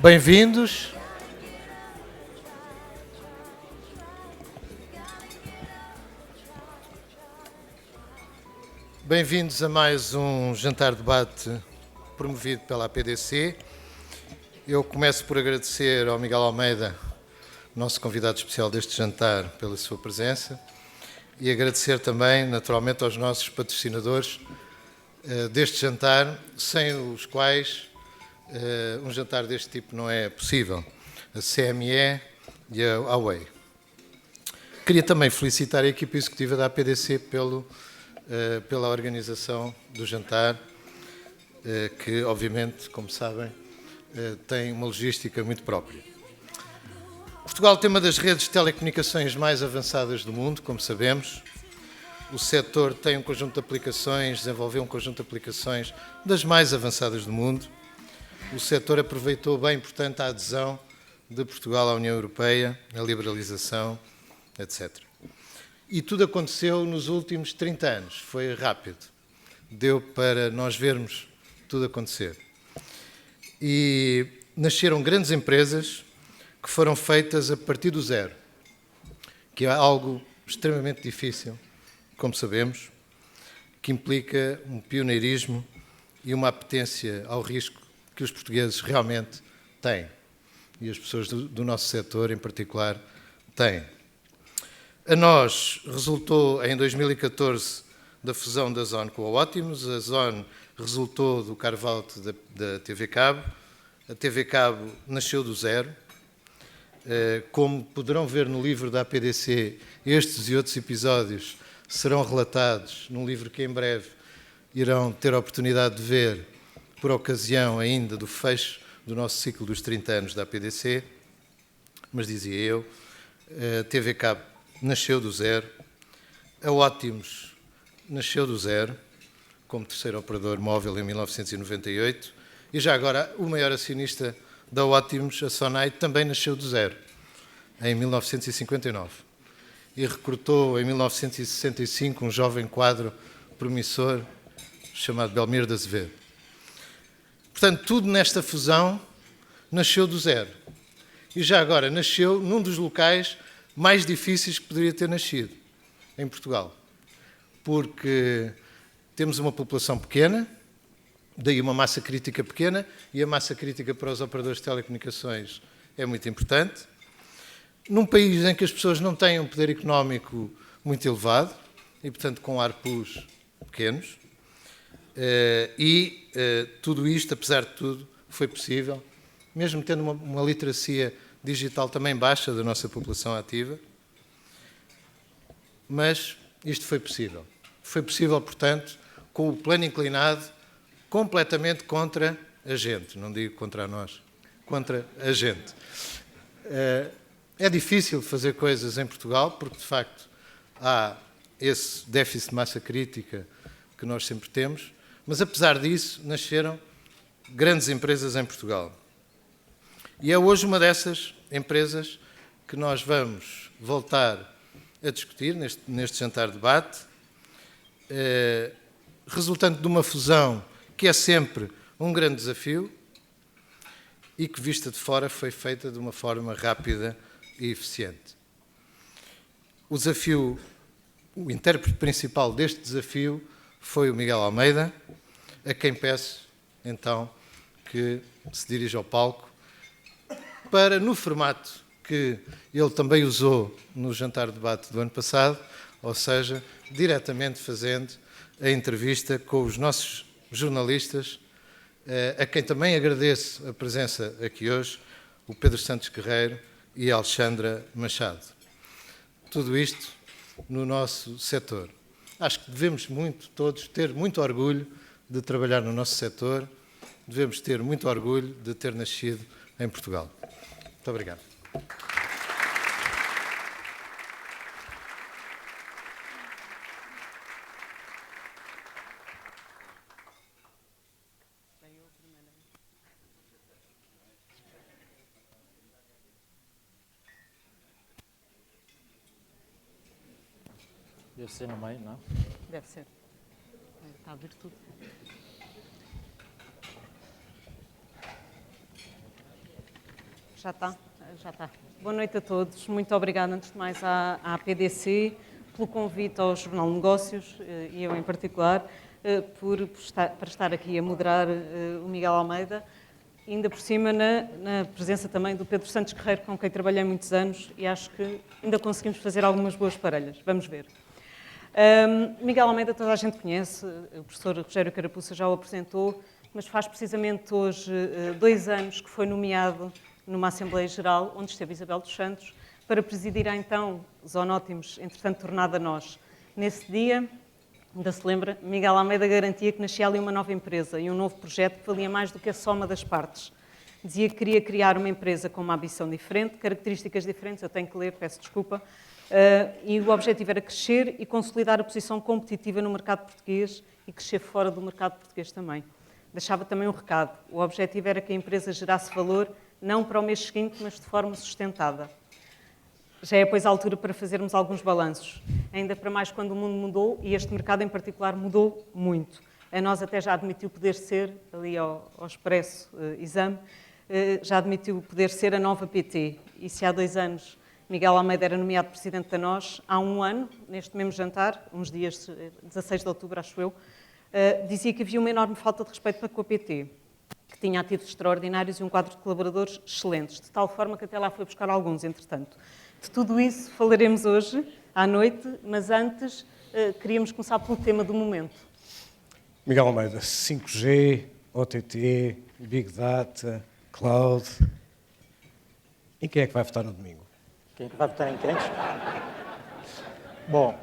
Bem-vindos. Bem-vindos a mais um jantar-debate promovido pela APDC. Eu começo por agradecer ao Miguel Almeida, nosso convidado especial deste jantar, pela sua presença e agradecer também, naturalmente, aos nossos patrocinadores deste jantar, sem os quais um jantar deste tipo não é possível, a CME e a Huawei. Queria também felicitar a equipa executiva da APDC pela organização do jantar, que, obviamente, como sabem, tem uma logística muito própria. Portugal tem uma das redes de telecomunicações mais avançadas do mundo, como sabemos. O setor tem um conjunto de aplicações, desenvolveu um conjunto de aplicações das mais avançadas do mundo. O setor aproveitou bem, portanto, a adesão de Portugal à União Europeia, a liberalização, etc. E tudo aconteceu nos últimos 30 anos. Foi rápido. Deu para nós vermos tudo acontecer. E nasceram grandes empresas que foram feitas a partir do zero, que é algo extremamente difícil, como sabemos, que implica um pioneirismo e uma apetência ao risco que os portugueses realmente têm, e as pessoas do nosso setor, em particular, têm. A nós resultou, em 2014, da fusão da Zone com a Ótimos. A Zone resultou do carve-out da TV Cabo. A TV Cabo nasceu do zero. Como poderão ver no livro da APDC, estes e outros episódios serão relatados num livro que em breve irão ter a oportunidade de ver, por ocasião ainda do fecho do nosso ciclo dos 30 anos da APDC. Mas dizia eu, a TV Cabo nasceu do zero, a Ótimos nasceu do zero, como terceiro operador móvel em 1998, e já agora o maior acionista da Ótimos, a Sonai, também nasceu do zero, em 1959. E recrutou em 1965 um jovem quadro promissor chamado Belmiro de Azevedo. Portanto, tudo nesta fusão nasceu do zero. E já agora nasceu num dos locais mais difíceis que poderia ter nascido, em Portugal. Porque temos uma população pequena, daí uma massa crítica pequena, e a massa crítica para os operadores de telecomunicações é muito importante. Num país em que as pessoas não têm um poder económico muito elevado, e, portanto, com ARPUs pequenos, tudo isto, apesar de tudo, foi possível, mesmo tendo uma literacia digital também baixa da nossa população ativa, mas isto foi possível. Foi possível, portanto, com o plano inclinado completamente contra a gente, não digo contra nós, contra a gente. É difícil fazer coisas em Portugal, porque, de facto, há esse déficit de massa crítica que nós sempre temos, mas, apesar disso, nasceram grandes empresas em Portugal. E é hoje uma dessas empresas que nós vamos voltar a discutir neste jantar-debate, resultante de uma fusão que é sempre um grande desafio e que, vista de fora, foi feita de uma forma rápida e eficiente. O intérprete principal deste desafio foi o Miguel Almeida, a quem peço, então, que se dirija ao palco para, no formato que ele também usou no jantar-debate do ano passado, ou seja, diretamente fazendo a entrevista com os nossos jornalistas, a quem também agradeço a presença aqui hoje, o Pedro Santos Guerreiro e a Alexandra Machado. Tudo isto no nosso setor. Acho que devemos todos ter muito orgulho de trabalhar no nosso setor, devemos ter muito orgulho de ter nascido em Portugal. Muito obrigado. Deve ser no meio, não? Deve ser. Está a ver tudo. Já está, já está. Boa noite a todos. Muito obrigada, antes de mais, à PDC pelo convite ao Jornal de Negócios, e eu em particular, para estar aqui a moderar o Miguel Almeida, ainda por cima na presença também do Pedro Santos Guerreiro, com quem trabalhei muitos anos, e acho que ainda conseguimos fazer algumas boas parelhas. Vamos ver. Miguel Almeida toda a gente conhece, o professor Rogério Carapuça já o apresentou, mas faz precisamente hoje 2 anos que foi nomeado numa Assembleia Geral, onde esteve Isabel dos Santos, para presidir a então Zonótimos, entretanto tornada nós. Nesse dia, ainda se lembra, Miguel Almeida garantia que nascia ali uma nova empresa e um novo projeto que valia mais do que a soma das partes. Dizia que queria criar uma empresa com uma ambição diferente, características diferentes, eu tenho que ler, peço desculpa, e o objetivo era crescer e consolidar a posição competitiva no mercado português e crescer fora do mercado português também. Deixava também um recado, o objetivo era que a empresa gerasse valor não para o mês seguinte, mas de forma sustentada. Já é, pois, a altura para fazermos alguns balanços. Ainda para mais quando o mundo mudou, e este mercado em particular mudou muito. A nós até já admitiu poder ser, ali ao Expresso Exame, já admitiu poder ser a nova PT. E se há 2 anos Miguel Almeida era nomeado presidente da nós, há 1 ano, neste mesmo jantar, uns dias, 16 de outubro, acho eu, dizia que havia uma enorme falta de respeito para com a PT, que tinha ativos extraordinários e um quadro de colaboradores excelentes, de tal forma que até lá foi buscar alguns, entretanto. De tudo isso falaremos hoje, à noite, mas antes queríamos começar pelo tema do momento. Miguel Almeida, 5G, OTT, Big Data, Cloud. E quem é que vai votar no domingo? Quem é que vai votar em quem? Bom,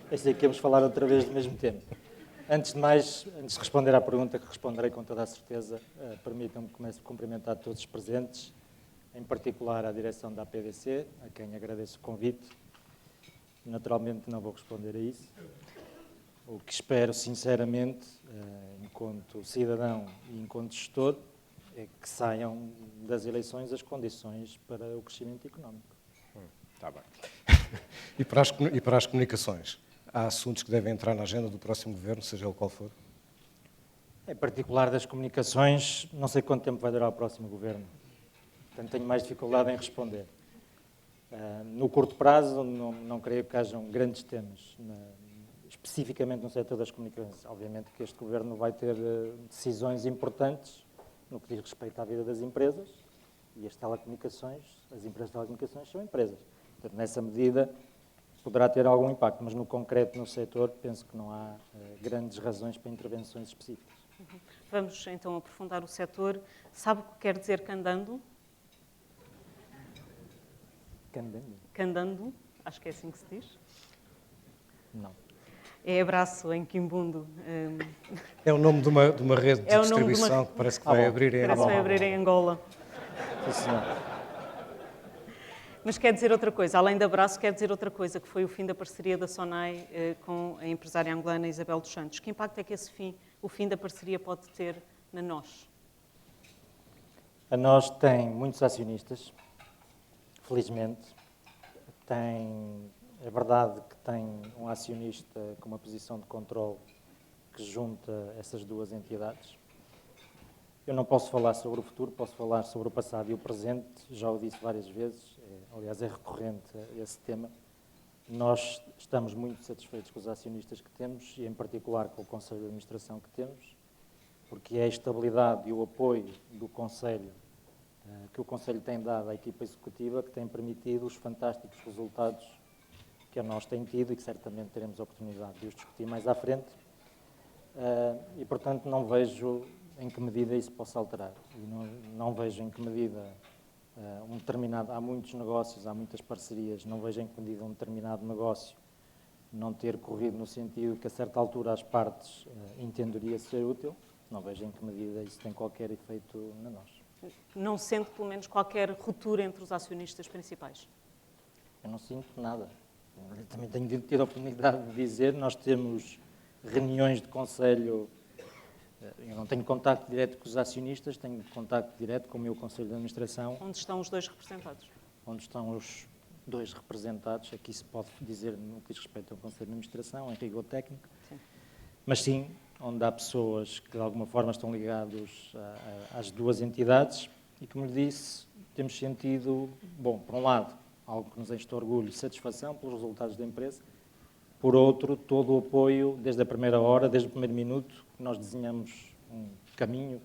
pensei que íamos falar outra vez do mesmo tema. Antes de mais, antes de responder à pergunta, que responderei com toda a certeza, permitam-me que comece a cumprimentar todos os presentes, em particular à direção da APDC, a quem agradeço o convite. Naturalmente não vou responder a isso. O que espero, sinceramente, enquanto cidadão e enquanto gestor, é que saiam das eleições as condições para o crescimento económico. Está bem. E para as comunicações? Há assuntos que devem entrar na agenda do próximo governo, seja ele qual for? Em particular das comunicações, não sei quanto tempo vai durar o próximo governo. Portanto, tenho mais dificuldade em responder. No curto prazo, não creio que hajam grandes temas, especificamente no setor das comunicações. Obviamente que este governo vai ter decisões importantes no que diz respeito à vida das empresas, e as telecomunicações, as empresas de telecomunicações são empresas. Portanto, nessa medida, poderá ter algum impacto, mas no concreto, no setor, penso que não há grandes razões para intervenções específicas. Vamos então aprofundar o setor. Sabe o que quer dizer candando? Candando? Candando, acho que é assim que se diz. Não. É abraço em quimbundo. É o nome de uma rede de distribuição que parece que vai abrir em Angola. Parece que vai abrir em Angola. Sim, senhor. Mas quer dizer outra coisa, além de abraço, quer dizer outra coisa, que foi o fim da parceria da SONAI com a empresária angolana Isabel dos Santos. Que impacto é que o fim da parceria pode ter na nós? A nós tem muitos acionistas, felizmente. É verdade que tem um acionista com uma posição de controle que junta essas duas entidades. Eu não posso falar sobre o futuro, posso falar sobre o passado e o presente, já o disse várias vezes, aliás é recorrente esse tema. Nós estamos muito satisfeitos com os acionistas que temos e em particular com o Conselho de Administração que temos, porque é a estabilidade e o apoio do Conselho, que o Conselho tem dado à equipa executiva, que tem permitido os fantásticos resultados que a nós tem tido e que certamente teremos a oportunidade de os discutir mais à frente. E, portanto, não vejo em que medida isso possa alterar. E não vejo em que medida há muitos negócios, há muitas parcerias, não vejo em que medida um determinado negócio não ter corrido no sentido que a certa altura as partes entenderia ser útil, não vejo em que medida isso tem qualquer efeito na nós. Não sente, pelo menos, qualquer ruptura entre os acionistas principais? Eu não sinto nada. Eu também tenho tido a oportunidade de dizer, nós temos reuniões de conselho, eu não tenho contacto direto com os acionistas, tenho contacto direto com o meu Conselho de Administração. Onde estão os 2 representados? Onde estão os 2 representados, aqui se pode dizer no que diz respeito ao Conselho de Administração, em rigor técnico, sim. Mas sim, onde há pessoas que de alguma forma estão ligados às duas entidades E, como lhe disse, temos sentido, bom, por um lado, algo que nos enche de orgulho e satisfação pelos resultados da empresa, por outro, todo o apoio, desde a primeira hora, desde o primeiro minuto, que nós desenhamos um caminho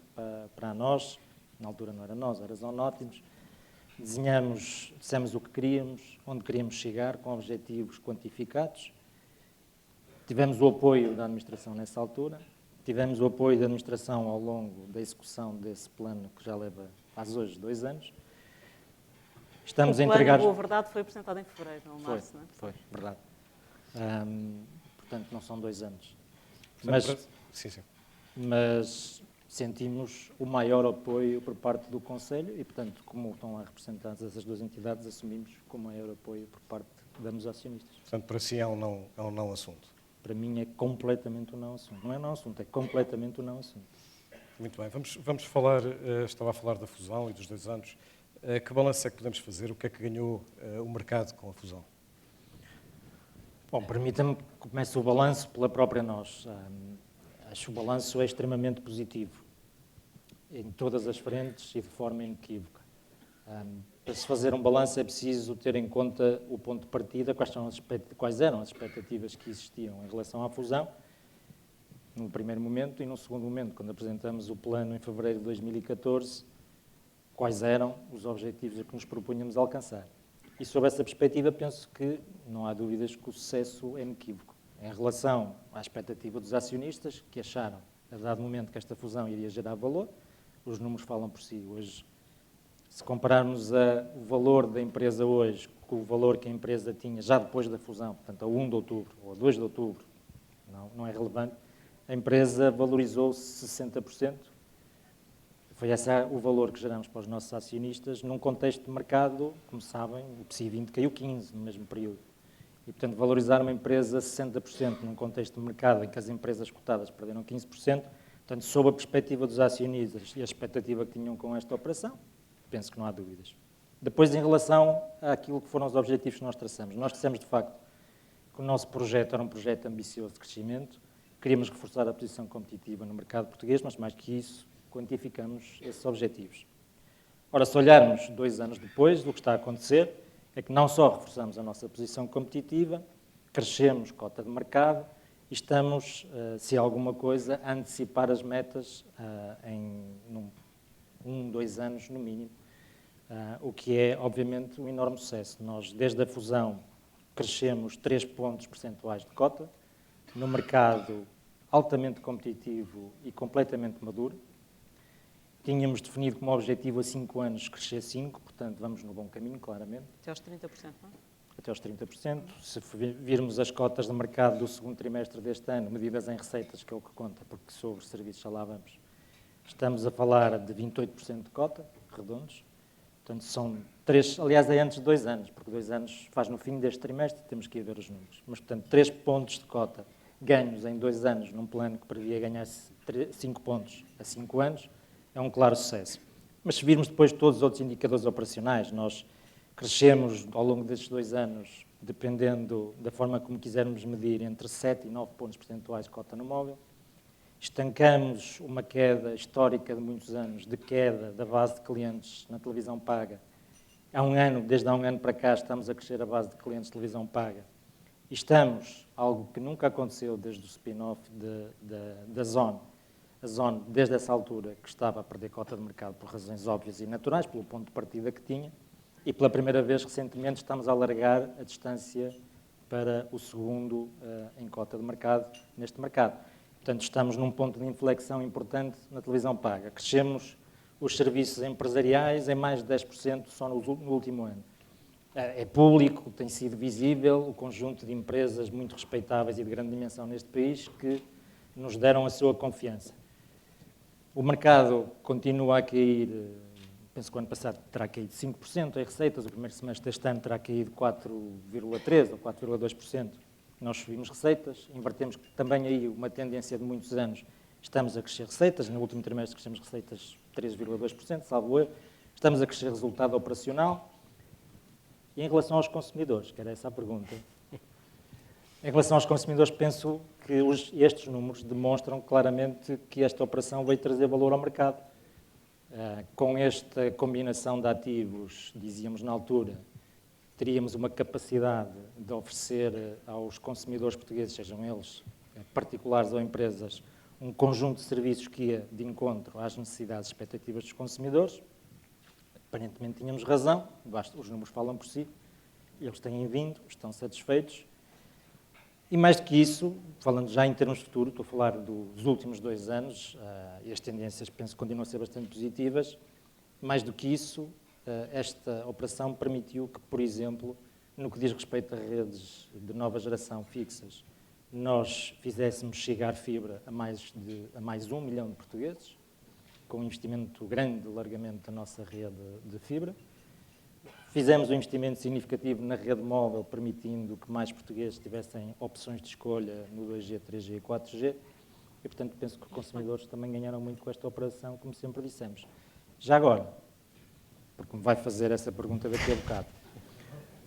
para nós, na altura não era nós, era Zonótimos, dissemos o que queríamos, onde queríamos chegar, com objetivos quantificados. Tivemos o apoio da administração nessa altura, tivemos o apoio da administração ao longo da execução desse plano, que já leva, faz hoje, 2 anos. Estamos a entregar... O plano, boa verdade, foi apresentado em fevereiro, não março, não é? Foi, verdade. Portanto, não são 2 anos. Mas sentimos o maior apoio por parte do Conselho e, portanto, como estão lá representadas essas 2 entidades, assumimos com o maior apoio por parte dos acionistas. Portanto, para si é um não assunto. Para mim é completamente um não assunto. Não é não assunto, é completamente um não assunto. Muito bem, vamos falar, estava a falar da fusão e dos 2 anos. Que balanço é que podemos fazer? O que é que ganhou o mercado com a fusão? Bom, permita-me que comece o balanço pela própria nós. Acho que o balanço é extremamente positivo, em todas as frentes e de forma inequívoca. Para se fazer um balanço é preciso ter em conta o ponto de partida, quais eram as expectativas que existiam em relação à fusão, no primeiro momento, e no segundo momento, quando apresentamos o plano em fevereiro de 2014, quais eram os objetivos a que nos propunhamos alcançar. E sob essa perspectiva, penso que não há dúvidas que o sucesso é inequívoco. Em relação à expectativa dos acionistas, que acharam, a dado momento, que esta fusão iria gerar valor, os números falam por si. Hoje, se compararmos o valor da empresa hoje com o valor que a empresa tinha já depois da fusão, portanto, a 1 de outubro ou a 2 de outubro, não é relevante, a empresa valorizou-se 60%. Foi esse o valor que geramos para os nossos acionistas num contexto de mercado, como sabem, o PSI 20 caiu 15% no mesmo período. E, portanto, valorizar uma empresa 60% num contexto de mercado em que as empresas cotadas perderam 15%, portanto, sob a perspectiva dos acionistas e a expectativa que tinham com esta operação, penso que não há dúvidas. Depois, em relação àquilo que foram os objetivos que nós traçamos, nós dissemos, de facto, que o nosso projeto era um projeto ambicioso de crescimento, queríamos reforçar a posição competitiva no mercado português, mas, mais que isso, quantificamos esses objetivos. Ora, se olharmos 2 anos depois, o que está a acontecer é que não só reforçamos a nossa posição competitiva, crescemos cota de mercado e estamos, se há alguma coisa, a antecipar as metas em 1, 2 anos no mínimo, o que é, obviamente, um enorme sucesso. Nós, desde a fusão, crescemos 3 pontos percentuais de cota, no mercado altamente competitivo e completamente maduro. Tínhamos definido como objetivo a 5 anos crescer 5%, portanto vamos no bom caminho, claramente. Até aos 30%, não é? Até aos 30%. Se virmos as cotas de mercado do segundo trimestre deste ano, medidas em receitas, que é o que conta, porque sobre serviços já lá vamos, estamos a falar de 28% de cota, redondos. Portanto, são 3, aliás, é antes de 2 anos, porque 2 anos faz no fim deste trimestre, temos que ir ver os números. Mas, portanto, 3 pontos de cota ganhos em 2 anos, num plano que previa ganhar 5 pontos a 5 anos, é um claro sucesso. Mas se virmos depois todos os outros indicadores operacionais, nós crescemos ao longo destes 2 anos, dependendo da forma como quisermos medir, entre 7 e 9 pontos percentuais de cota no móvel. Estancamos uma queda histórica de muitos anos, de queda da base de clientes na televisão paga. Desde há um ano para cá, estamos a crescer a base de clientes de televisão paga. E estamos, algo que nunca aconteceu desde o spin-off da Zone, a Zone, desde essa altura, que estava a perder cota de mercado por razões óbvias e naturais, pelo ponto de partida que tinha, e pela primeira vez, recentemente, estamos a alargar a distância para o segundo em cota de mercado, neste mercado. Portanto, estamos num ponto de inflexão importante na televisão paga. Crescemos os serviços empresariais em mais de 10% só no último ano. É público, tem sido visível, o conjunto de empresas muito respeitáveis e de grande dimensão neste país que nos deram a sua confiança. O mercado continua a cair, penso que o ano passado terá caído 5% em receitas, o primeiro semestre deste ano terá caído 4,3% ou 4,2%. Nós subimos receitas, invertemos também aí uma tendência de muitos anos, estamos a crescer receitas, no último trimestre crescemos receitas 3,2%, salvo eu, estamos a crescer resultado operacional. E em relação aos consumidores, que era essa a pergunta, em relação aos consumidores, penso que estes números demonstram claramente que esta operação veio trazer valor ao mercado. Com esta combinação de ativos, dizíamos na altura, teríamos uma capacidade de oferecer aos consumidores portugueses, sejam eles particulares ou empresas, um conjunto de serviços que ia de encontro às necessidades e expectativas dos consumidores. Aparentemente tínhamos razão, os números falam por si, eles têm vindo, estão satisfeitos. E mais do que isso, falando já em termos de futuro, estou a falar dos últimos 2 anos, e as tendências penso que continuam a ser bastante positivas, mais do que isso, esta operação permitiu que, por exemplo, no que diz respeito a redes de nova geração fixas, nós fizéssemos chegar fibra a mais 1 milhão de portugueses, com um investimento grande de alargamento da nossa rede de fibra. Fizemos um investimento significativo na rede móvel, permitindo que mais portugueses tivessem opções de escolha no 2G, 3G e 4G. E, portanto, penso que os consumidores também ganharam muito com esta operação, como sempre dissemos. Já agora, porque me vai fazer essa pergunta daqui a bocado.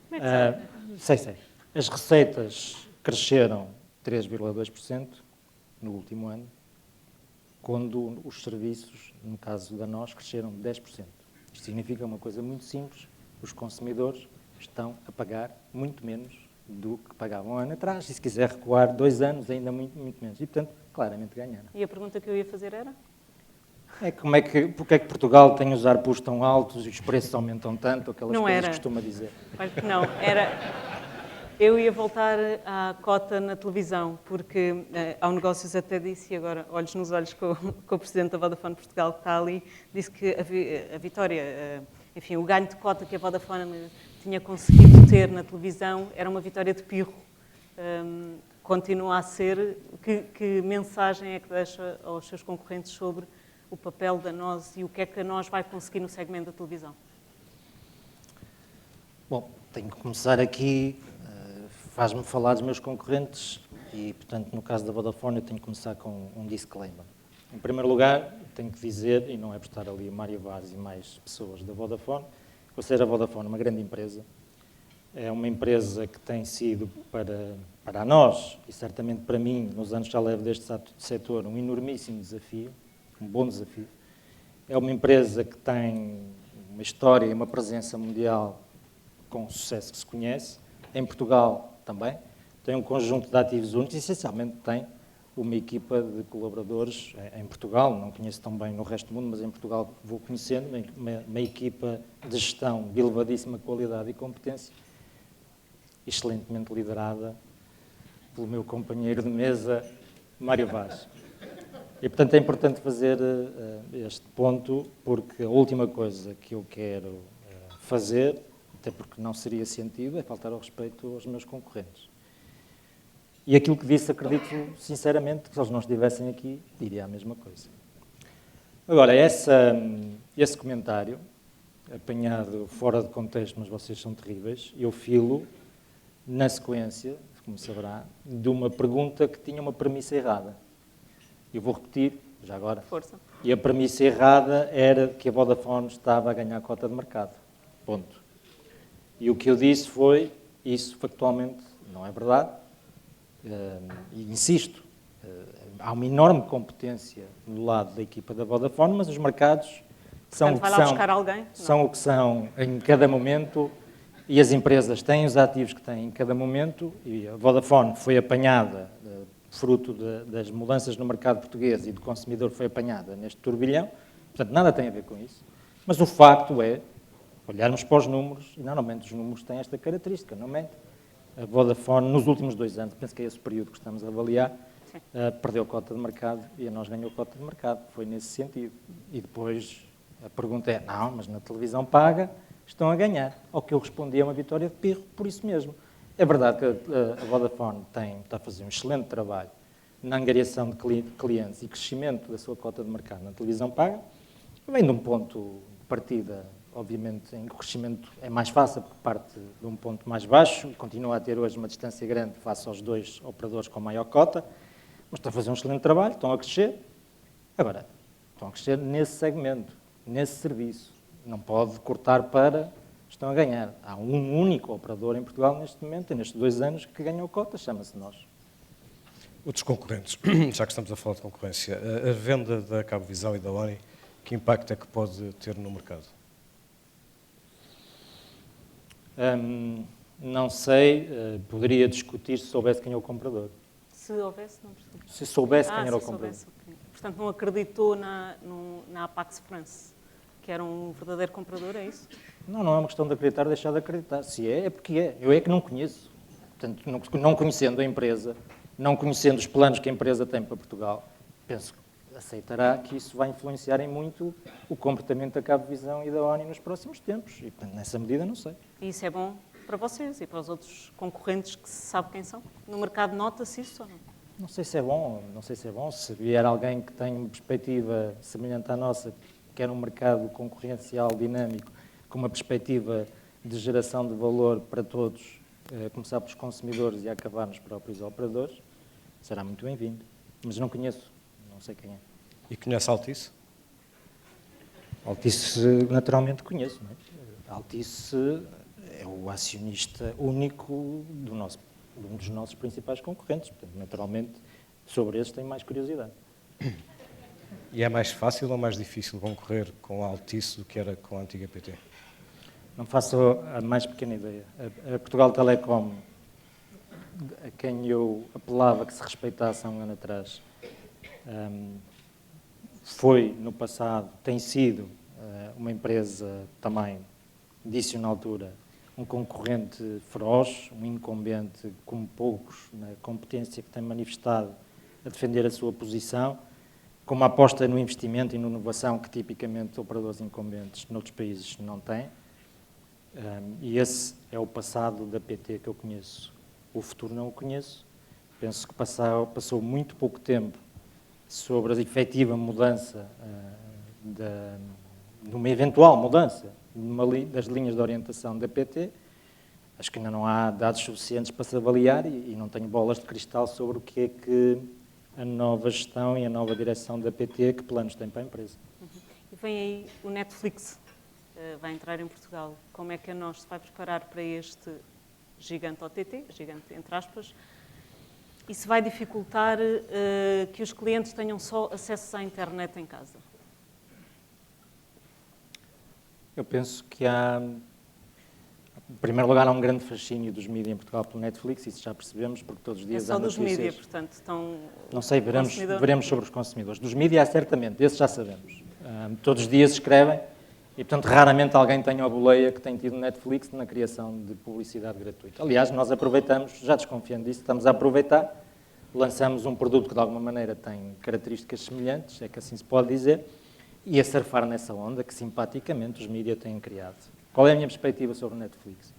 Como é que sabe? Sei. As receitas cresceram 3,2% no último ano, quando os serviços, no caso da nós, cresceram 10%. Isto significa uma coisa muito simples: os consumidores estão a pagar muito menos do que pagavam um ano atrás, e se quiser recuar 2 anos, ainda muito menos. E, portanto, claramente ganharam. E a pergunta que eu ia fazer era? Porque é que Portugal tem os ARPUs tão altos e os preços aumentam tanto, aquelas Não coisas era. que costuma dizer? Olha que não, eu ia voltar à cota na televisão, porque ao Negócios até disse, e agora olhos nos olhos com o Presidente da Vodafone Portugal que está ali, disse que a vitória, enfim, o ganho de cota que a Vodafone tinha conseguido ter na televisão era uma vitória de pirro. Continua a ser. Que mensagem é que deixa aos seus concorrentes sobre o papel da NOS e o que é que a NOS vai conseguir no segmento da televisão? Bom, tenho que começar aqui, faz-me falar dos meus concorrentes e, portanto, no caso da Vodafone, eu tenho que começar com um disclaimer. Em primeiro lugar, tenho que dizer, e não é por estar ali o Mário Vaz e mais pessoas da Vodafone, ou seja, a Vodafone é uma grande empresa, é uma empresa que tem sido para nós, e certamente para mim, nos anos que já levo deste setor, um enormíssimo desafio, um bom desafio. É uma empresa que tem uma história e uma presença mundial com o sucesso que se conhece, em Portugal também, tem um conjunto de ativos únicos e, essencialmente, tem uma equipa de colaboradores em Portugal, não conheço tão bem no resto do mundo, mas em Portugal vou conhecendo, uma equipa de gestão de elevadíssima qualidade e competência, excelentemente liderada pelo meu companheiro de mesa, Mário Vaz. E, portanto, é importante fazer este ponto, porque a última coisa que eu quero fazer, até porque não seria sentido, é faltar ao respeito aos meus concorrentes. E aquilo que disse, acredito sinceramente que se eles não estivessem aqui, diria a mesma coisa. Agora, esse comentário, apanhado fora de contexto, mas vocês são terríveis, eu filo na sequência, como saberá, de uma pergunta que tinha uma premissa errada. Eu vou repetir, já agora. Força. E a premissa errada era que a Vodafone estava a ganhar cota de mercado. Ponto. E o que eu disse foi, isso factualmente não é verdade. E insisto, há uma enorme competência do lado da equipa da Vodafone, mas os mercados são o que vai lá buscar alguém? São o que são em cada momento, e as empresas têm os ativos que têm em cada momento, e a Vodafone foi apanhada, fruto das mudanças no mercado português e do consumidor, foi apanhada neste turbilhão, portanto nada tem a ver com isso. Mas o facto é, olharmos para os números, e normalmente os números têm esta característica, não mente. A Vodafone, nos últimos 2 anos, penso que é esse o período que estamos a avaliar, perdeu cota de mercado e a nós ganhou cota de mercado. Foi nesse sentido. E depois a pergunta é, não, mas na televisão paga estão a ganhar. Ao que eu respondi é uma vitória de pirro, por isso mesmo. É verdade que a Vodafone está a fazer um excelente trabalho na angariação de clientes e crescimento da sua cota de mercado na televisão paga. Vem de um ponto de partida, obviamente, em que o crescimento é mais fácil, porque parte de um ponto mais baixo e continua a ter hoje uma distância grande face aos 2 operadores com maior cota, mas estão a fazer um excelente trabalho, estão a crescer. Agora, estão a crescer nesse segmento, nesse serviço. Não pode cortar para... estão a ganhar. Há um único operador em Portugal neste momento, e nestes 2 anos, que ganhou cota, chama-se nós. Outros concorrentes, já que estamos a falar de concorrência, a venda da Cabo Visão e da ONI, que impacto é que pode ter no mercado? Não sei, poderia discutir se soubesse quem é o comprador. Se houvesse, não percebi. Se soubesse quem era o se comprador. soubesse, ok. Portanto, não acreditou na Apax France, que era um verdadeiro comprador, é isso? Não, não é uma questão de acreditar ou deixar de acreditar. Se é, é porque é. Eu é que não conheço. Portanto, não conhecendo a empresa, não conhecendo os planos que a empresa tem para Portugal, penso que aceitará que isso vai influenciar em muito o comportamento da Cabo Visão e da ONI nos próximos tempos. E, portanto, nessa medida, não sei. E isso é bom para vocês e para os outros concorrentes que se sabe quem são? No mercado nota-se isso ou não? Não sei se é bom, não sei se é bom. Se vier alguém que tenha uma perspectiva semelhante à nossa, que quer um mercado concorrencial, dinâmico, com uma perspectiva de geração de valor para todos, começar pelos consumidores e acabar nos próprios operadores, será muito bem-vindo. Mas não conheço, não sei quem é. E conhece a Altice? Altice, naturalmente, conheço. Não é? Altice é o acionista único de um dos nossos principais concorrentes. Portanto, naturalmente, sobre esses tenho mais curiosidade. E é mais fácil ou mais difícil concorrer com a Altice do que era com a antiga PT? Não faço a mais pequena ideia. A Portugal Telecom, a quem eu apelava que se respeitasse há um ano atrás, foi no passado, tem sido uma empresa também, disse na altura, um concorrente feroz, um incumbente como poucos, na competência que tem manifestado a defender a sua posição, com uma aposta no investimento e na inovação que tipicamente operadores incumbentes noutros países não têm. E esse é o passado da PT que eu conheço. O futuro não o conheço. Penso que passou muito pouco tempo sobre a efetiva mudança, de uma eventual mudança das linhas de orientação da PT. Acho que ainda não há dados suficientes para se avaliar e não tenho bolas de cristal sobre o que é que a nova gestão e a nova direção da PT, que planos tem para a empresa. E vem aí o Netflix, vai entrar em Portugal. Como é que a nós se vai preparar para este gigante OTT, gigante entre aspas, e se vai dificultar que os clientes tenham só acesso à internet em casa? Eu penso que há, em primeiro lugar, há um grande fascínio dos mídias em Portugal pelo Netflix, isso já percebemos, porque todos os dias É só há dos notícias. mídias, portanto, estão... Não sei, veremos sobre os consumidores. Dos mídias, certamente, desses já sabemos. Todos os dias escrevem e, portanto, raramente alguém tem a boleia que tem tido Netflix na criação de publicidade gratuita. Aliás, nós aproveitamos, já desconfiando disso, estamos a aproveitar, lançamos um produto que, de alguma maneira, tem características semelhantes, é que assim se pode dizer, e a surfar nessa onda que, simpaticamente, os mídias têm criado. Qual é a minha perspectiva sobre o Netflix?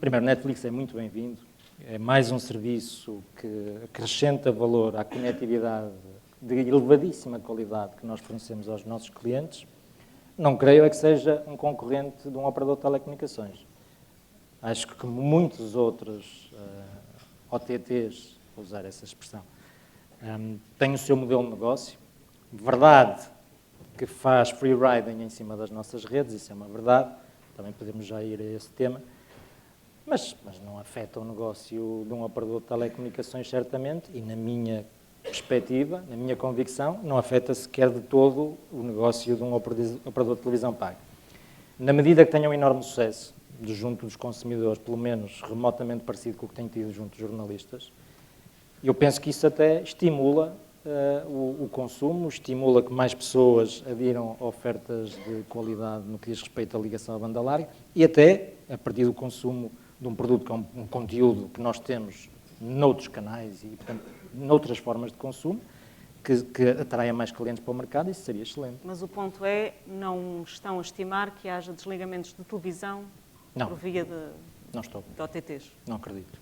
Primeiro, o Netflix é muito bem-vindo, é mais um serviço que acrescenta valor à conectividade de elevadíssima qualidade que nós fornecemos aos nossos clientes. Não creio é que seja um concorrente de um operador de telecomunicações. Acho que, como muitos outros OTTs, vou usar essa expressão, tem o seu modelo de negócio. Verdade que faz free riding em cima das nossas redes, isso é uma verdade, também podemos já ir a esse tema, mas não afeta o negócio de um operador de telecomunicações, certamente, e na minha perspectiva, na minha convicção, não afeta sequer de todo o negócio de um operador de televisão paga. Na medida que tenha um enorme sucesso junto dos consumidores, pelo menos remotamente parecido com o que tem tido junto dos jornalistas, eu penso que isso até estimula o consumo, estimula que mais pessoas adiram a ofertas de qualidade no que diz respeito à ligação à banda larga e até, a partir do consumo de um produto que é um conteúdo que nós temos noutros canais e, portanto, noutras formas de consumo, que atraia mais clientes para o mercado, isso seria excelente. Mas o ponto é, não estão a estimar que haja desligamentos de televisão por via Não estou. de OTTs? Não acredito.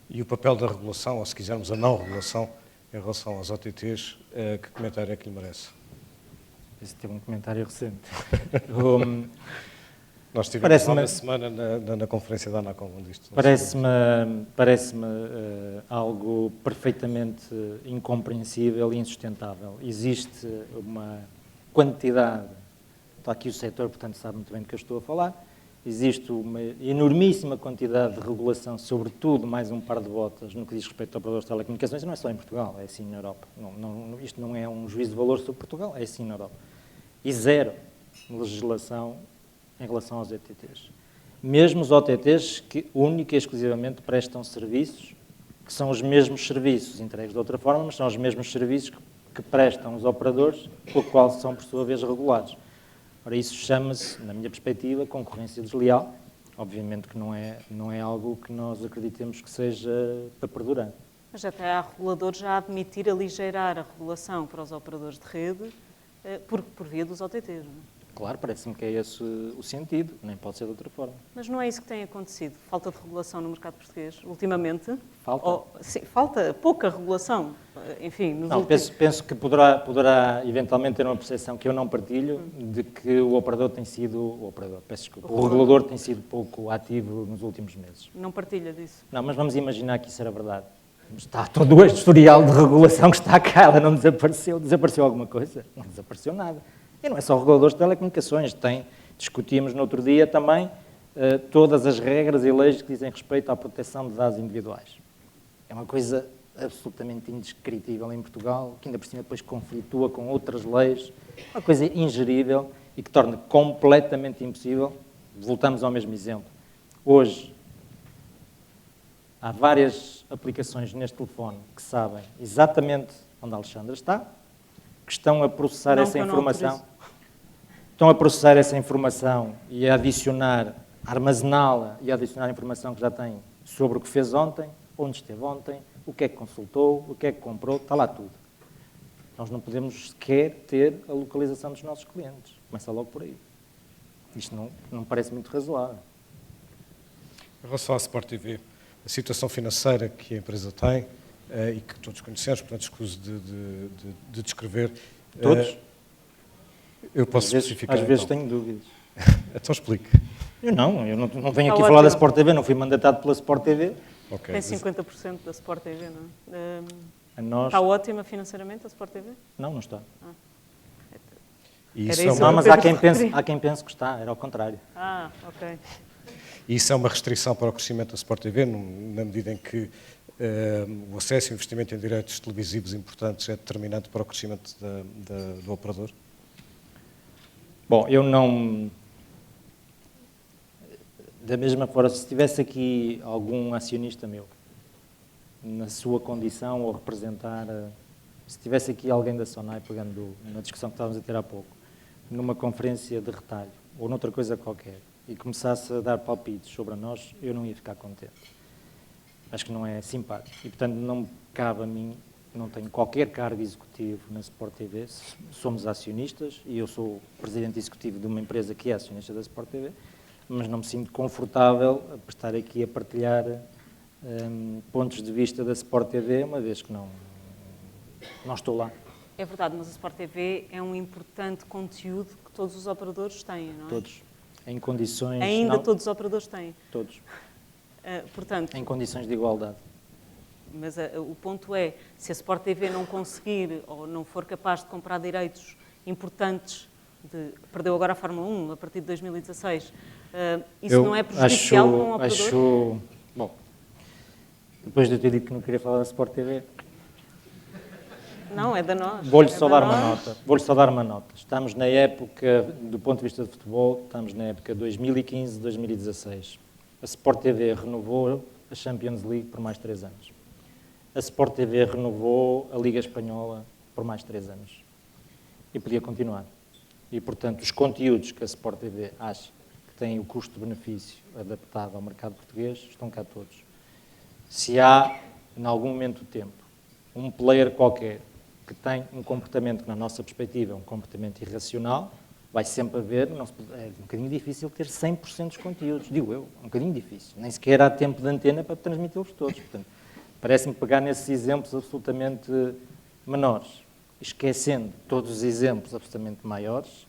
E o papel da regulação, ou se quisermos a não regulação, em relação aos OTTs, que comentário é que lhe merece? Esse teve um comentário recente. Nós tivemos uma semana na conferência da Anacom disto. Parece-me algo perfeitamente incompreensível e insustentável. Existe uma quantidade, está aqui o setor, portanto sabe muito bem do que eu estou a falar, existe uma enormíssima quantidade de regulação, sobretudo mais um par de botas no que diz respeito a operadores de telecomunicações, e não é só em Portugal, é assim na Europa. Isto não é um juízo de valor sobre Portugal, é assim na Europa. e zero legislação em relação aos OTTs. Mesmo os OTTs que única e exclusivamente prestam serviços, que são os mesmos serviços entregues de outra forma, mas são os mesmos serviços que prestam os operadores, pelo qual são, por sua vez, regulados. Ora, isso chama-se, na minha perspectiva, concorrência desleal. Obviamente que não é algo que nós acreditemos que seja para perdurar. Mas até há reguladores já a admitir aligeirar a regulação para os operadores de rede por via dos OTTs, não é? Claro, parece-me que é esse o sentido, nem pode ser de outra forma. Mas não é isso que tem acontecido? Falta de regulação no mercado português, ultimamente? Falta? Sim, falta pouca regulação, enfim. Não, penso que poderá eventualmente ter uma percepção que eu não partilho, de que o operador tem sido, o regulador tem sido pouco ativo nos últimos meses. Não partilha disso? Não, mas vamos imaginar que isso era verdade. Está todo este historial de regulação que está cá, ela não desapareceu. Desapareceu alguma coisa? Não desapareceu nada. E não é só reguladores de telecomunicações, discutimos no outro dia também todas as regras e leis que dizem respeito à proteção de dados individuais. É uma coisa absolutamente indescritível em Portugal, que ainda por cima depois conflitua com outras leis, uma coisa ingerível e que torna completamente impossível. Voltamos ao mesmo exemplo. Hoje, há várias aplicações neste telefone que sabem exatamente onde a Alexandra está, que estão a processar essa informação. Estão a processar essa informação e a adicionar, a armazená-la e a adicionar a informação que já tem sobre o que fez ontem, onde esteve ontem, o que é que consultou, o que é que comprou, está lá tudo. Nós não podemos sequer ter a localização dos nossos clientes. Começa logo por aí. Isto não parece muito razoável. Em relação à Sport TV, a situação financeira que a empresa tem e que todos conhecemos, portanto, escuso de descrever. Todos? Eu posso especificar. Às vezes então. tenho dúvidas. Então explique. Eu não venho aqui Está falar da ótimo. Sport TV, não fui mandatado pela Sport TV. Okay. Tem 50% da Sport TV, não é? A nós... Está ótima financeiramente a Sport TV? Não está. E Era isso, isso. é uma, Não, mas há quem pense que está, era ao contrário. Ah, ok. isso é uma restrição para o crescimento da Sport TV, na medida em que o acesso e o investimento em direitos televisivos importantes é determinante para o crescimento do operador? Bom, eu não... Da mesma forma, se tivesse aqui algum acionista meu, na sua condição, ou representar... Se tivesse aqui alguém da SONAI, pegando na discussão que estávamos a ter há pouco, numa conferência de retalho, ou noutra coisa qualquer, e começasse a dar palpites sobre nós, eu não ia ficar contente. Acho que não é simpático. E, portanto, não me cabe a mim, não tenho qualquer cargo executivo na Sport TV, somos acionistas, e eu sou presidente executivo de uma empresa que é acionista da Sport TV, mas não me sinto confortável a estar aqui a partilhar pontos de vista da Sport TV, uma vez que não estou lá. É verdade, mas a Sport TV é um importante conteúdo que todos os operadores têm, não é? Todos. Em condições... Ainda não, todos os operadores têm. Todos. Portanto, Em condições de igualdade. mas o ponto é, se a Sport TV não conseguir ou não for capaz de comprar direitos importantes, perdeu agora a Fórmula 1 a partir de 2016, isso não é prejudicial para um operador? Bom, depois de eu ter dito que não queria falar da Sport TV, Não, é da nós. vou-lhe É só da dar uma nós. nota. Vou-lhe só dar uma nota. Estamos na época, do ponto de vista de futebol, estamos na época 2015-2016. A Sport TV renovou a Champions League por mais 3 anos. A Sport TV renovou a Liga Espanhola por mais 3 anos. E podia continuar. E, portanto, os conteúdos que a Sport TV acha que têm o custo-benefício adaptado ao mercado português, estão cá todos. Se há, em algum momento do tempo, um player qualquer que tem um comportamento que, na nossa perspectiva, é um comportamento irracional, vai sempre haver, é um bocadinho difícil ter 100% dos conteúdos, digo eu, é um bocadinho difícil. Nem sequer há tempo de antena para transmiti-los todos. Portanto, parece-me pegar nesses exemplos absolutamente menores, esquecendo todos os exemplos absolutamente maiores,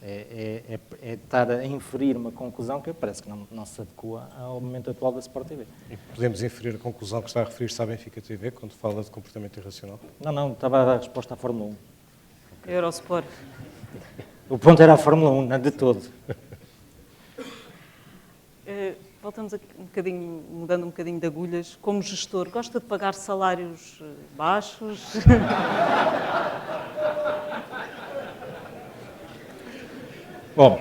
é estar a inferir uma conclusão que parece que não se adequa ao momento atual da Sport TV. E podemos inferir a conclusão que está a referir-se à Benfica TV, quando fala de comportamento irracional? Não, estava a dar a resposta à Fórmula 1. Eurosport. O ponto era a Fórmula 1, não é de todo. Voltamos aqui um bocadinho, mudando um bocadinho de agulhas. Como gestor, gosta de pagar salários baixos? Bom,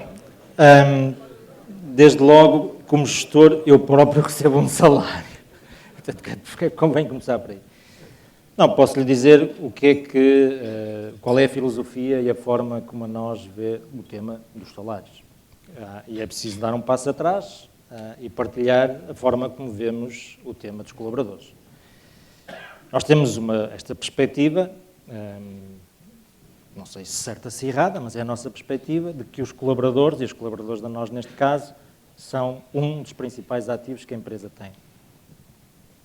desde logo, como gestor, eu próprio recebo um salário. Portanto, convém começar por aí. Não, posso lhe dizer o que é que, qual é a filosofia e a forma como a nós vê o tema dos salários. E é preciso dar um passo atrás e partilhar a forma como vemos o tema dos colaboradores. Nós temos esta perspectiva, não sei se certa se errada, mas é a nossa perspectiva, de que os colaboradores, e os colaboradores da nós neste caso, são um dos principais ativos que a empresa tem.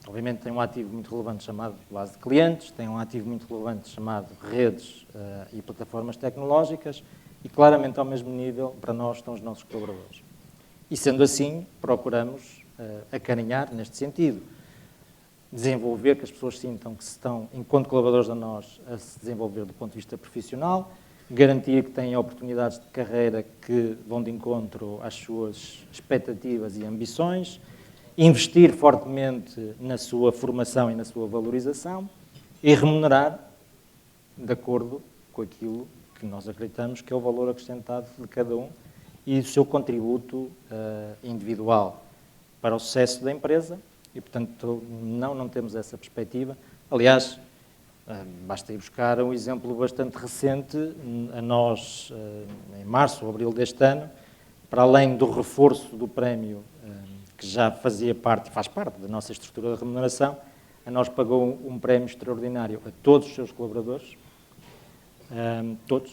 Obviamente tem um ativo muito relevante chamado base de clientes, tem um ativo muito relevante chamado redes e plataformas tecnológicas e claramente ao mesmo nível para nós estão os nossos colaboradores. E sendo assim, procuramos acarinhar neste sentido, desenvolver, que as pessoas sintam que estão, enquanto colaboradores da nós, a se desenvolver do ponto de vista profissional, garantir que têm oportunidades de carreira que vão de encontro às suas expectativas e ambições, investir fortemente na sua formação e na sua valorização e remunerar de acordo com aquilo que nós acreditamos que é o valor acrescentado de cada um e o seu contributo individual para o sucesso da empresa e, portanto, não temos essa perspectiva. Aliás, basta ir buscar um exemplo bastante recente, a nós, em março ou abril deste ano, para além do reforço do prémio que já fazia parte e faz parte da nossa estrutura de remuneração, a nós pagou um prémio extraordinário a todos os seus colaboradores, todos,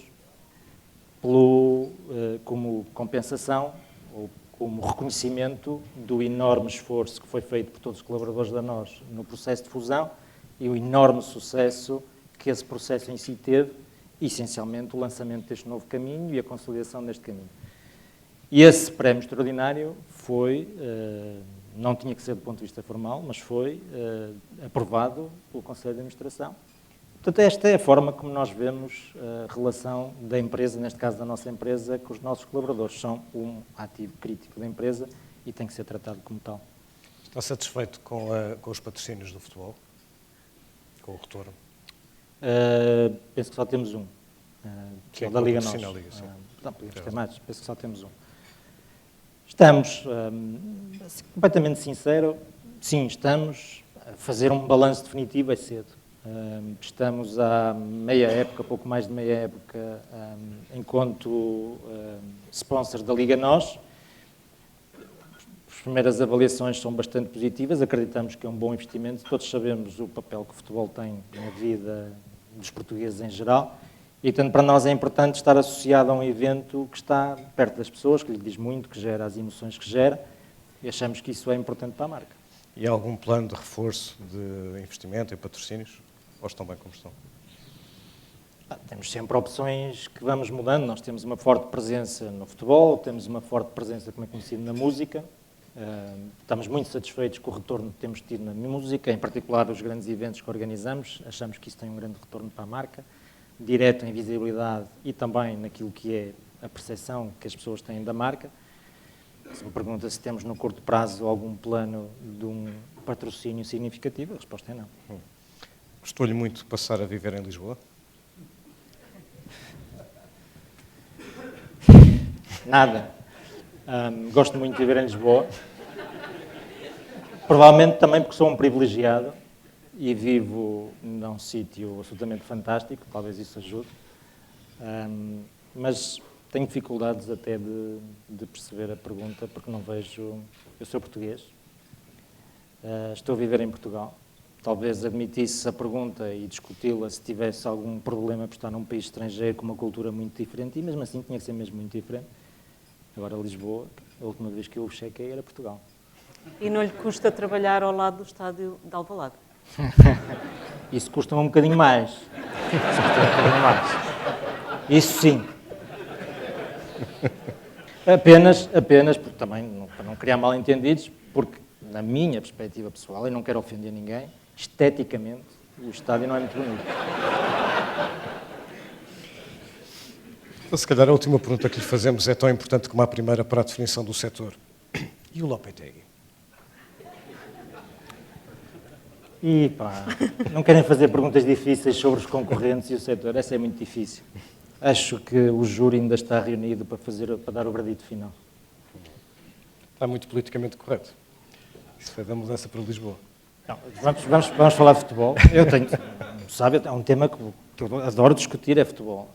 como compensação ou como reconhecimento do enorme esforço que foi feito por todos os colaboradores da nós no processo de fusão e o enorme sucesso que esse processo em si teve, essencialmente o lançamento deste novo caminho e a consolidação deste caminho. E esse prémio extraordinário foi, não tinha que ser do ponto de vista formal, mas foi aprovado pelo Conselho de Administração. Portanto, esta é a forma como nós vemos a relação da empresa, neste caso da nossa empresa, com os nossos colaboradores. São um ativo crítico da empresa e tem que ser tratado como tal. Está satisfeito com os patrocínios do futebol? Com o retorno? Penso que só temos um. Que é da Liga Nós. Não, podemos ter mais. Penso que só temos um. Estamos, completamente sincero, sim, estamos a fazer um balanço definitivo, é cedo. Estamos há meia época, pouco mais de meia época, enquanto sponsors da Liga Nós. As primeiras avaliações são bastante positivas, acreditamos que é um bom investimento, todos sabemos o papel que o futebol tem na vida dos portugueses em geral. E, portanto, para nós é importante estar associado a um evento que está perto das pessoas, que lhe diz muito, que gera as emoções que gera, e achamos que isso é importante para a marca. E há algum plano de reforço de investimento e patrocínios? Ou estão bem como estão? Temos sempre opções que vamos mudando. Nós temos uma forte presença no futebol, temos uma forte presença, como é conhecido, na música. Estamos muito satisfeitos com o retorno que temos tido na música, em particular os grandes eventos que organizamos. Achamos que isso tem um grande retorno para a marca, direto em visibilidade e também naquilo que é a percepção que as pessoas têm da marca. Se me pergunta se temos no curto prazo algum plano de um patrocínio significativo, a resposta é não. Gostou-lhe muito de passar a viver em Lisboa? Nada. Gosto muito de viver em Lisboa. Provavelmente também porque sou um privilegiado e vivo num sítio absolutamente fantástico, talvez isso ajude, mas tenho dificuldades até de perceber a pergunta, porque não vejo... Eu sou português, estou a viver em Portugal, talvez admitisse a pergunta e discuti-la se tivesse algum problema por estar num país estrangeiro com uma cultura muito diferente, e mesmo assim tinha que ser mesmo muito diferente. Agora Lisboa, a última vez que eu chequei era Portugal. E não lhe custa trabalhar ao lado do estádio de Alvalade? Isso custa um bocadinho mais. Isso sim. Apenas porque também, para não criar mal-entendidos, porque na minha perspectiva pessoal, e não quero ofender ninguém, esteticamente o estádio não é muito bonito. Então, se calhar a última pergunta que lhe fazemos é tão importante como a primeira para a definição do setor. E o Lopetegui? E pá, não querem fazer perguntas difíceis sobre os concorrentes e o setor, essa é muito difícil. Acho que o júri ainda está reunido para dar o verdito final. Está muito politicamente correto. Isso foi da mudança para Lisboa. Não, vamos falar de futebol. Sabe, é um tema que eu adoro discutir, é futebol.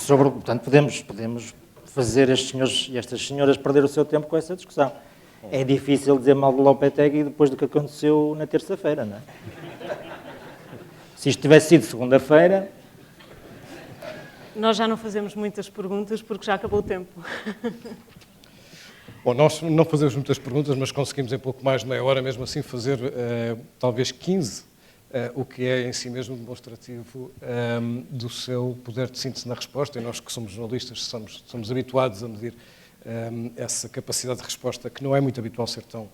Portanto, podemos fazer estes senhores e estas senhoras perder o seu tempo com essa discussão. É difícil dizer mal do Lopetegui depois do que aconteceu na terça-feira, não é? Se isto tivesse sido segunda-feira... Nós já não fazemos muitas perguntas porque já acabou o tempo. Bom, nós não fazemos muitas perguntas, mas conseguimos em pouco mais de meia hora, mesmo assim, fazer talvez 15, o que é em si mesmo demonstrativo do seu poder de síntese na resposta, e nós que somos jornalistas somos habituados a medir essa capacidade de resposta, que não é muito habitual ser tão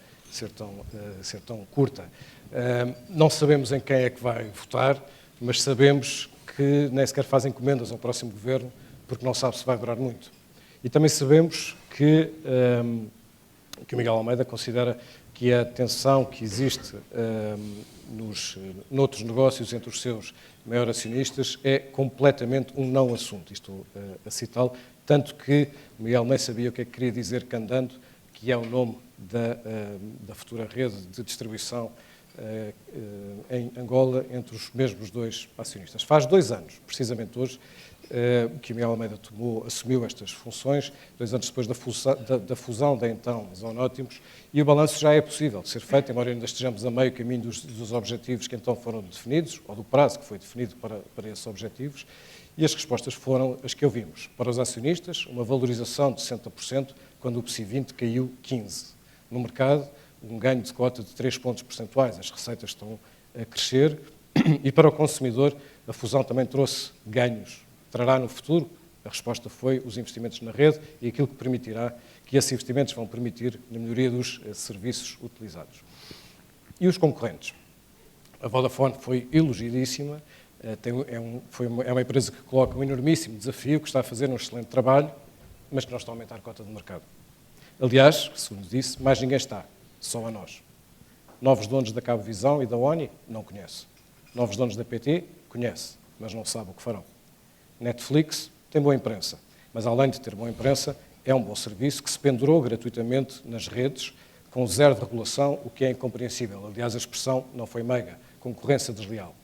curta. Não sabemos em quem é que vai votar, mas sabemos que nem sequer faz encomendas ao próximo governo, porque não sabe se vai durar muito. E também sabemos que o Miguel Almeida considera que a tensão que existe noutros negócios entre os seus maiores acionistas é completamente um não assunto. Estou a citá-lo, tanto que Miguel nem sabia o que é que queria dizer Candando, que é o nome da futura rede de distribuição em Angola entre os mesmos dois acionistas. Faz 2 anos, precisamente hoje, que o Miguel Almeida assumiu estas funções, 2 anos depois da fusão da então Zonótimos, e o balanço já é possível de ser feito, embora ainda estejamos a meio caminho dos objetivos que então foram definidos, ou do prazo que foi definido para esses objetivos, e as respostas foram as que ouvimos. Para os acionistas, uma valorização de 60%, quando o PSI 20 caiu 15%. No mercado, um ganho de cota de 3 pontos percentuais, as receitas estão a crescer, e para o consumidor, a fusão também trouxe ganhos. Trará no futuro? A resposta foi os investimentos na rede e aquilo que permitirá, que esses investimentos vão permitir na melhoria dos serviços utilizados. E os concorrentes? A Vodafone foi elogiadíssima, é uma empresa que coloca um enormíssimo desafio, que está a fazer um excelente trabalho, mas que não está a aumentar a cota de mercado. Aliás, segundo disse, mais ninguém está, só a nós. Novos donos da Cabo Visão e da ONI? Não conhece. Novos donos da PT? Conhece, mas não sabe o que farão. Netflix tem boa imprensa, mas além de ter boa imprensa, é um bom serviço que se pendurou gratuitamente nas redes, com zero de regulação, o que é incompreensível. Aliás, a expressão não foi meiga, concorrência desleal.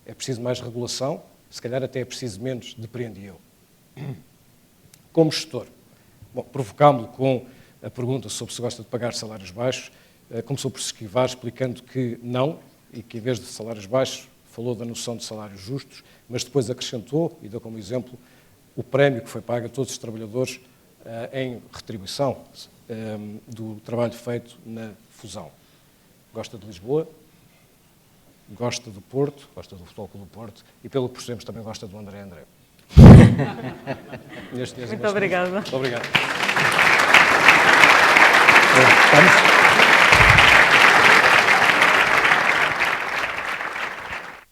É preciso mais regulação, se calhar até é preciso menos, depreendi eu. Como gestor, provocámo-lo com a pergunta sobre se gosta de pagar salários baixos, começou por se esquivar, explicando que não, e que em vez de salários baixos, falou da noção de salários justos, mas depois acrescentou, e deu como exemplo, o prémio que foi pago a todos os trabalhadores em retribuição do trabalho feito na fusão. Gosta de Lisboa, gosta do Porto, gosta do Futebol Clube do Porto, e pelo que percebemos também gosta do André. Muito obrigada. Muito obrigado. Estamos?